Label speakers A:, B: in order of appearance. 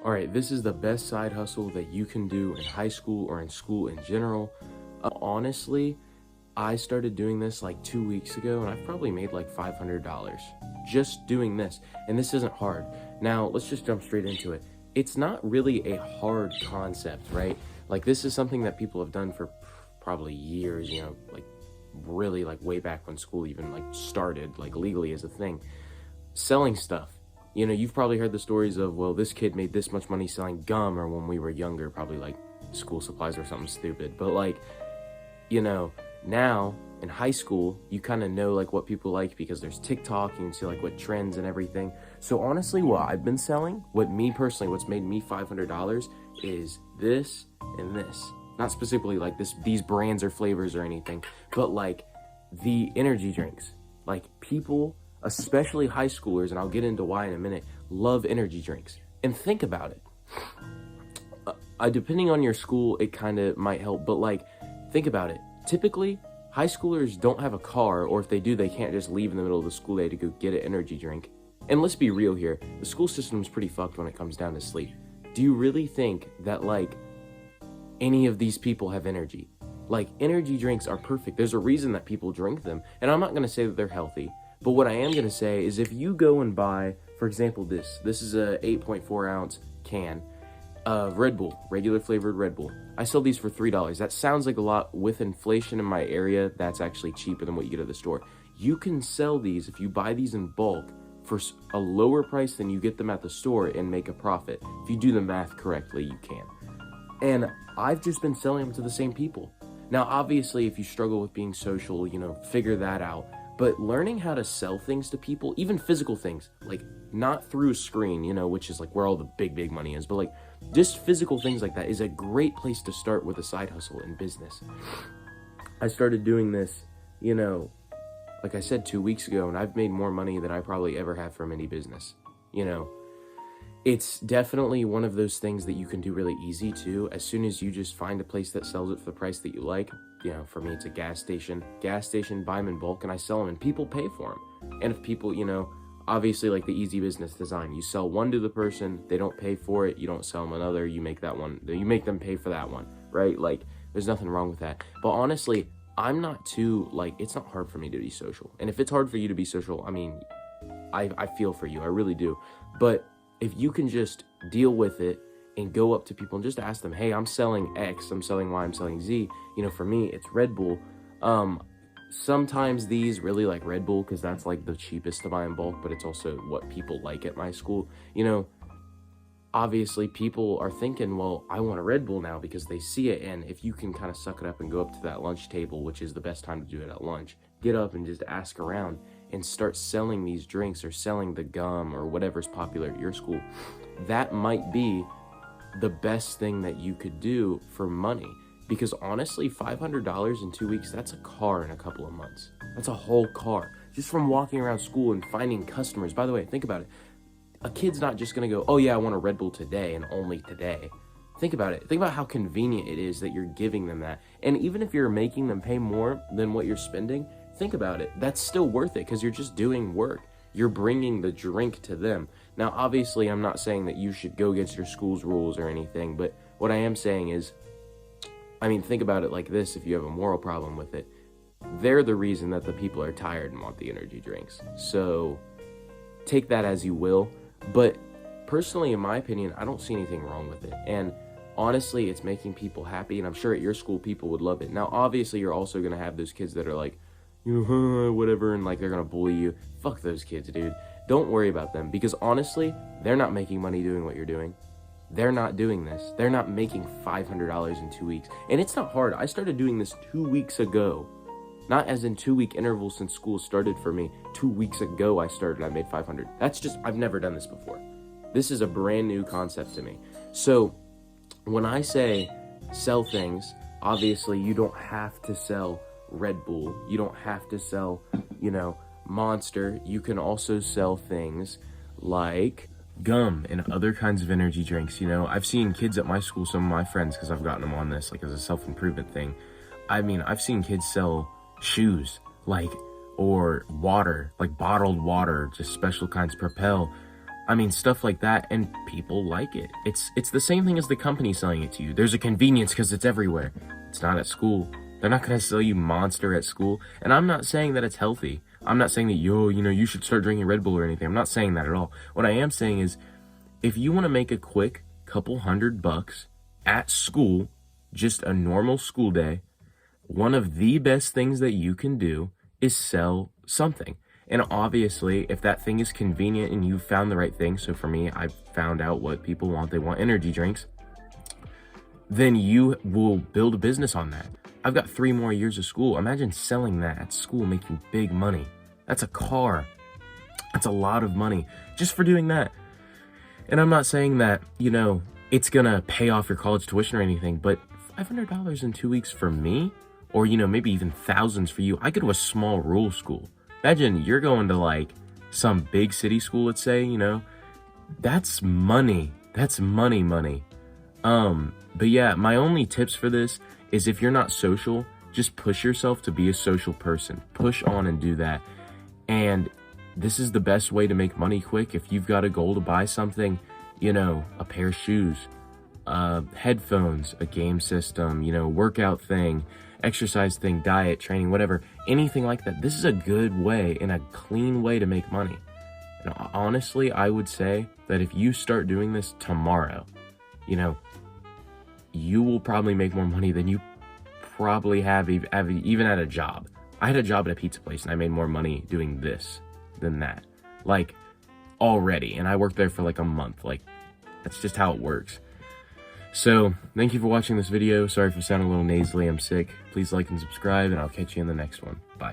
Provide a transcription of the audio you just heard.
A: All right, this is the best side hustle that you can do in high school or in school in general. Honestly, I started doing this like 2 weeks ago and I've probably made like $500 just doing this. And this isn't hard. Now, let's just jump straight into it. It's not really a hard concept, right? Like, this is something that people have done for probably years, like really like way back when school even like started, like legally as a thing. Selling stuff. You've probably heard the stories of, well, this kid made this much money selling gum, or when we were younger, probably like school supplies or something stupid. But like, now in high school, you kind of know like what people like because there's TikTok, you can see like what trends and everything. So honestly, what I've been selling, what's made me $500 is this and this. Not specifically like these brands or flavors or anything, but like the energy drinks. Like, people, especially high schoolers, and I'll get into why in a minute, love energy drinks. And think about it. Depending on your school, it kind of might help, but like, think about it. Typically, high schoolers don't have a car, or if they do, they can't just leave in the middle of the school day to go get an energy drink. And let's be real here, the school system's pretty fucked when it comes down to sleep. Do you really think that like any of these people have energy? Like, energy drinks are perfect. There's a reason that people drink them, and I'm not going to say that they're healthy. But what I am going to say is, if you go and buy, for example, this is a 8.4 ounce can of Red Bull, regular flavored Red Bull. I sell these for $3. That sounds like a lot. With inflation in my area, that's actually cheaper than what you get at the store. You can sell these, if you buy these in bulk, for a lower price than you get them at the store and make a profit. If you do the math correctly, you can. And I've just been selling them to the same people. Now, obviously, if you struggle with being social, figure that out. But learning how to sell things to people, even physical things, like not through a screen, which is like where all the big money is, but like just physical things like that is a great place to start with a side hustle in business. I started doing this, like I said, 2 weeks ago, and I've made more money than I probably ever have from any business. It's definitely one of those things that you can do really easy too. As soon as you just find a place that sells it for the price that you like, for me, it's a gas station, buy them in bulk, and I sell them, and people pay for them. And if people, obviously, like the easy business design, you sell one to the person, they don't pay for it, you don't sell them another, you make them pay for that one, right? Like, there's nothing wrong with that. But honestly, I'm not too, like, it's not hard for me to be social. And if it's hard for you to be social, I mean, I feel for you, I really do. But if you can just deal with it and go up to people and just ask them, hey, I'm selling X, I'm selling Y, I'm selling Z. For me, it's Red Bull. Sometimes these really like Red Bull because that's like the cheapest to buy in bulk, but it's also what people like at my school. Obviously people are thinking, well, I want a Red Bull now because they see it. And if you can kind of suck it up and go up to that lunch table, which is the best time to do it at lunch, get up and just ask around and start selling these drinks or selling the gum or whatever's popular at your school. That might be the best thing that you could do for money. Because honestly, $500 in 2 weeks, that's a car in a couple of months. That's a whole car. Just from walking around school and finding customers. By the way, think about it. A kid's not just going to go, oh yeah, I want a Red Bull today and only today. Think about it. Think about how convenient it is that you're giving them that. And even if you're making them pay more than what you're spending, think about it. That's still worth it because you're just doing work. You're bringing the drink to them. Now, obviously, I'm not saying that you should go against your school's rules or anything, but what I am saying is, think about it like this. If you have a moral problem with it, they're the reason that the people are tired and want the energy drinks. So take that as you will. But personally, in my opinion, I don't see anything wrong with it. And honestly, it's making people happy. And I'm sure at your school, people would love it. Now, obviously, you're also going to have those kids that are like, whatever, and like they're going to bully you. Fuck those kids, dude. Don't worry about them. Because honestly, they're not making money doing what you're doing. They're not doing this. They're not making $500 in 2 weeks. And it's not hard. I started doing this 2 weeks ago. Not as in 2 week intervals since school started for me. 2 weeks ago I made 500. That's just, I've never done this before. This is a brand new concept to me. So when I say sell things, obviously you don't have to sell Red Bull. You don't have to sell, Monster. You can also sell things like gum and other kinds of energy drinks. I've seen kids at my school, some of my friends, because I've gotten them on this like as a self-improvement thing. I've seen kids sell shoes, or water, like bottled water, just special kinds, Propel, I mean, stuff like that, and people like it. It's the same thing as the company selling it to you. There's a convenience because it's everywhere. It's not at school. They're not going to sell you Monster at school. And I'm not saying that it's healthy. I'm not saying that, you should start drinking Red Bull or anything. I'm not saying that at all. What I am saying is, if you want to make a quick couple $100 at school, just a normal school day, one of the best things that you can do is sell something. And obviously, if that thing is convenient and you found the right thing, so for me, I found out what people want. They want energy drinks. Then you will build a business on that. I've got 3 more years of school. Imagine selling that at school, making big money. That's a car. That's a lot of money just for doing that. And I'm not saying that, it's gonna pay off your college tuition or anything, but $500 in 2 weeks for me, or, maybe even thousands for you. I go to a small rural school. Imagine you're going to like some big city school, let's say, that's money. That's money. But yeah, my only tips for this is if you're not social, just push yourself to be a social person. Push on and do that. And this is the best way to make money quick. If you've got a goal to buy something, a pair of shoes, headphones, a game system, workout thing, exercise thing, diet, training, whatever, anything like that. This is a good way and a clean way to make money. And honestly, I would say that if you start doing this tomorrow, you will probably make more money than you probably have even at a job. I had a job at a pizza place and I made more money doing this than that, like, already. And I worked there for like a month. Like, that's just how it works. So thank you for watching this video. Sorry for sounding a little nasally. I'm sick. Please like and subscribe, and I'll catch you in the next one. Bye.